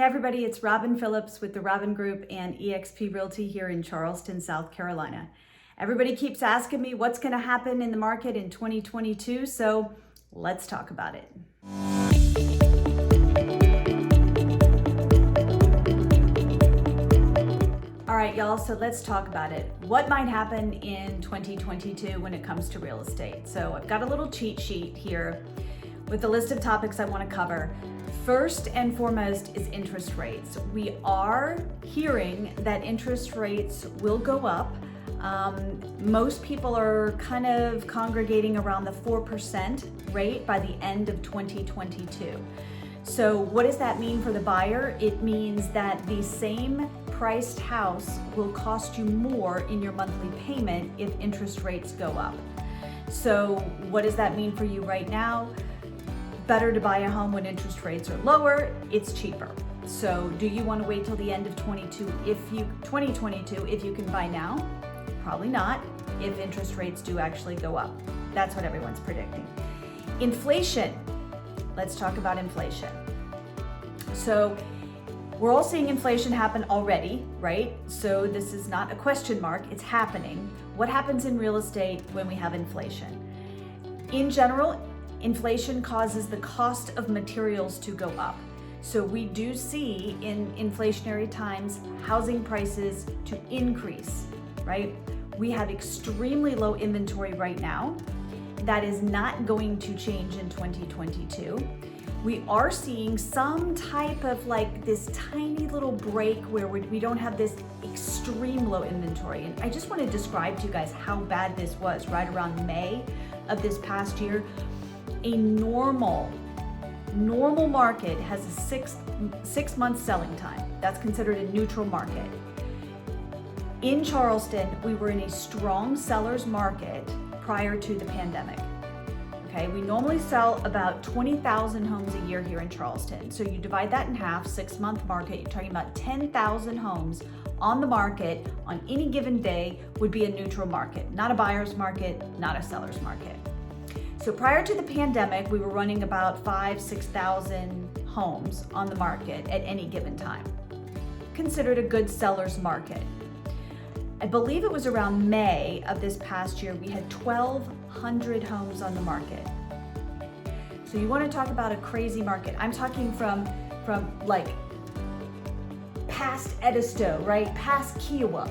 Hey everybody, it's Robin Phillips with the Robin Group and eXp Realty here in Charleston, South Carolina. Everybody keeps asking me what's going to happen in the market in 2022, so let's talk about it. All right, y'all, so let's talk about it. What might happen in 2022 when it comes to real estate? So I've got a little cheat sheet here with a list of topics I want to cover. First and foremost is interest rates. We are hearing that interest rates will go up. Most people are kind of congregating around the 4% rate by the end of 2022. So what does that mean for the buyer? It means that the same priced house will cost you more in your monthly payment if interest rates go up. So what does that mean for you right now? Better to buy a home when interest rates are lower, it's cheaper. So do you want to wait till the end of 2022 if you can buy now? Probably not, if interest rates do actually go up. That's what everyone's predicting. Inflation, let's talk about inflation. So we're all seeing inflation happen already, right? So this is not a question mark, it's happening. What happens in real estate when we have inflation? In general, inflation causes the cost of materials to go up. So we do see in inflationary times housing prices to increase, right? We have extremely low inventory right now. That is not going to change in 2022. We are seeing some type of like this tiny little break where we don't have this extreme low inventory. And I just want to describe to you guys how bad this was right around May of this past year. A normal market has a six month selling time. That's considered a neutral market. In Charleston, we were in a strong seller's market prior to the pandemic. Okay, we normally sell about 20,000 homes a year here in Charleston. So you divide that in half, 6-month market, you're talking about 10,000 homes on the market on any given day would be a neutral market, not a buyer's market, not a seller's market. So prior to the pandemic, we were running about 6,000 homes on the market at any given time. Considered a good seller's market. I believe it was around May of this past year, we had 1,200 homes on the market. So you want to talk about a crazy market. I'm talking from like past Edisto, right? Past Kiowa,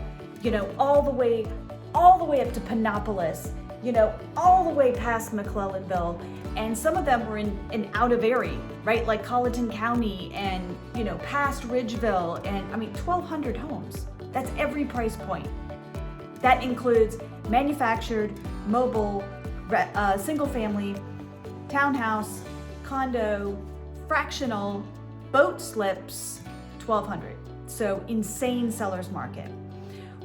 all the way up to Panopolis, all the way past McClellanville, and some of them were in out of area, right? Like Colleton County and, past Ridgeville, and 1,200 homes. That's every price point. That includes manufactured, mobile, single family, townhouse, condo, fractional, boat slips, 1,200. So insane seller's market.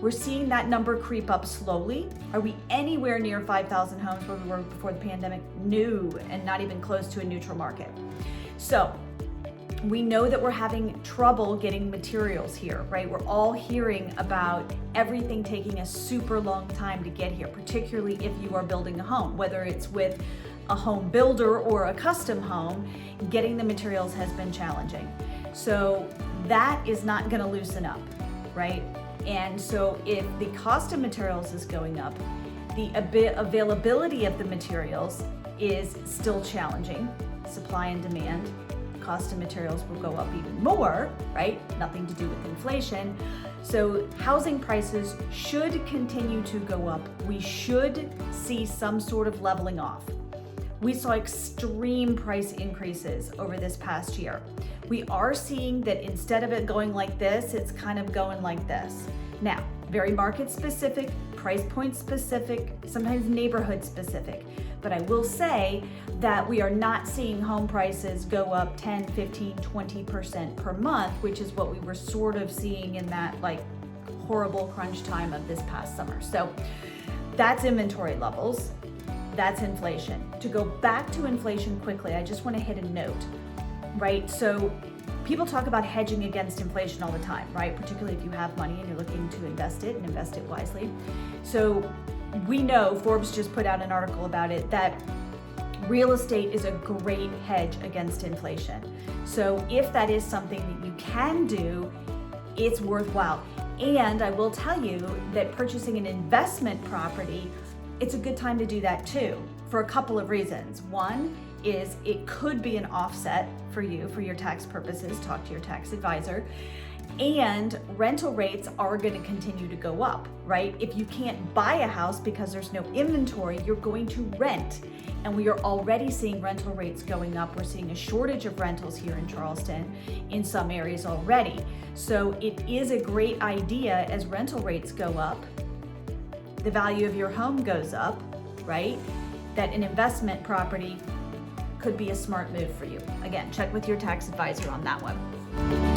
We're seeing that number creep up slowly. Are we anywhere near 5,000 homes where we were before the pandemic? No, and not even close to a neutral market. So we know that we're having trouble getting materials here, right? We're all hearing about everything taking a super long time to get here, particularly if you are building a home, whether it's with a home builder or a custom home, getting the materials has been challenging. So that is not gonna loosen up, right? And so if the cost of materials is going up, the availability of the materials is still challenging. Supply and demand, cost of materials will go up even more, right? Nothing to do with inflation. So housing prices should continue to go up. We should see some sort of leveling off. We saw extreme price increases over this past year. We are seeing that instead of it going like this, it's kind of going like this. Now, very market specific, price point specific, sometimes neighborhood specific. But I will say that we are not seeing home prices go up 10, 15, 20% per month, which is what we were sort of seeing in that like horrible crunch time of this past summer. So that's inventory levels. That's inflation. To go back to inflation quickly, I just want to hit a note, right? So people talk about hedging against inflation all the time, right? Particularly if you have money and you're looking to invest it and invest it wisely. So we know, Forbes just put out an article about it, that real estate is a great hedge against inflation. So if that is something that you can do, it's worthwhile. And I will tell you that purchasing an investment property, it's a good time to do that too, for a couple of reasons. One is it could be an offset for you for your tax purposes. Talk to your tax advisor. And rental rates are going to continue to go up, right? If you can't buy a house because there's no inventory, you're going to rent. And we are already seeing rental rates going up. We're seeing a shortage of rentals here in Charleston in some areas already. So it is a great idea as rental rates go up, the value of your home goes up, right? That an investment property could be a smart move for you. Again, check with your tax advisor on that one.